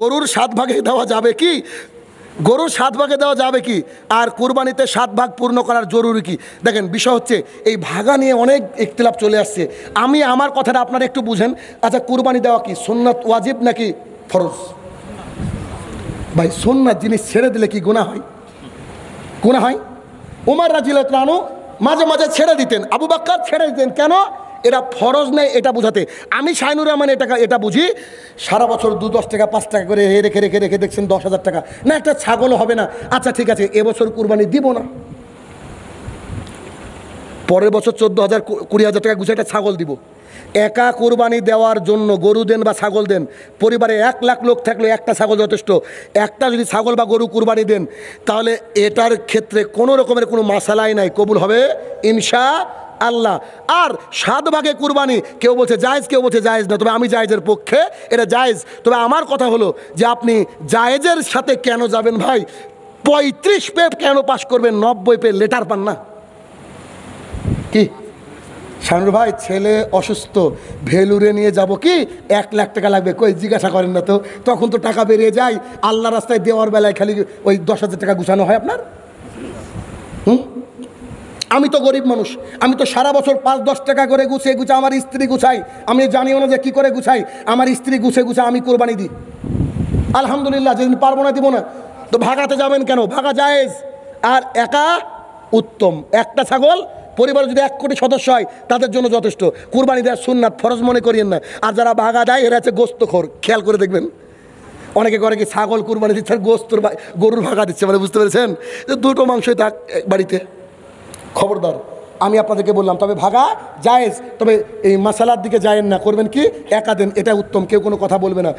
গরুর 7 ভাগে দেওয়া যাবে কি? গরুর 7 ভাগে দেওয়া যাবে কি? আর কুরবানিতে 7 ভাগ পূর্ণ করার জরুরি কি? দেখেন, বিষয় হচ্ছে এই ভাগা নিয়ে অনেক ইখতিলাফ চলে আসছে। আমি আমার কথাটা আপনারা একটু বুঝেন। আচ্ছা, কুরবানি দেওয়া কি সুন্নাত ওয়াজিব নাকি ফরজ? ভাই, সুন্নাত জিনিস ছেড়ে দিলে কি গুনাহ হয়? গুনাহ হয়। উমর রাদিয়াল্লাহু আনহু মাঝে মাঝে ছেড়ে দিতেন, আবু বকর ছেড়ে দিতেন। কেন? এটা ফরজ নেই এটা বুঝাতে। আমি শাইনুর রহমান এটা বুঝি, সারা বছর 2-10 টাকা 5 টাকা করে রেখে রেখে রেখে দেখছেন 10,000 টাকা, না একটা ছাগল হবে না। আচ্ছা ঠিক আছে, এবছর কুরবানি দিব না, পরের বছর 14,000 20,000 টাকা গুছিয়ে একটা ছাগল দিব। একা কুরবানি দেওয়ার জন্য গরু দেন বা ছাগল দেন, পরিবারে 1 লাখ লোক থাকলে একটা ছাগল যথেষ্ট। একটা যদি ছাগল বা গরু কুরবানি দেন, তাহলে এটার ক্ষেত্রে কোনো রকমের কোনো মাসালাই নাই, কবুল হবে ইনশাআল্লাহ। আর 7 ভাগে কুরবানি কেউ বলছে জায়েজ, কেউ বলছে জায়েজ না, তবে আমি জায়েজের পক্ষে, এটা জায়েজ। তবে আমার কথা হলো যে আপনি জায়েজের সাথে কেন যাবেন ভাই? 35 পে কেন পাস করবেন, 90 পে লেটার পান না? কি শানুর ভাই, ছেলে অসুস্থ, ভেলুরে নিয়ে যাব কি 1 লাখ টাকা লাগবে, কই জিজ্ঞাসা করেন না তো, তখন তো টাকা বেরিয়ে যায়। আল্লাহ রাস্তায় দেওয়ার বেলায় খালি ওই 10,000 টাকা গুছানো হয় আপনার। আমি তো গরিব মানুষ, আমি তো সারা বছর 5-10 টাকা করে গুছিয়ে আমার স্ত্রী গুছাই। আমি জানিও না যে কী করে গুছাই, আমার স্ত্রী গুছে আমি কোরবানি দিই আলহামদুলিল্লাহ। যেদিন পারবো না দিব না। তো ভাগাতে যাবেন কেন? ভাগা জায়েজ, আর একা উত্তম। একটা ছাগল পরিবারে যদি 1 কোটি সদস্য হয় তাদের জন্য যথেষ্ট। কুরবানি দেওয়ার সুন্নাত, ফরজ মনে করিয়েন না। আর যারা ভাগা দেয় এরা হচ্ছে গোস্তখোর, খেয়াল করে দেখবেন। অনেকে করে কি ছাগল কুরবানি দিচ্ছে আর গোস্তর গরুর ভাগা দিচ্ছে, মানে বুঝতে পেরেছেন? যে দুটো মাংসই থাক বাড়িতে। খবরদার, আমি আপনাদেরকে বললাম, তবে ভাগা জায়েজ, তবে এই মাসালার দিকে যায়েন না। করবেন কি একা দেন, এটা উত্তম, কেউ কোনো কথা বলবে না।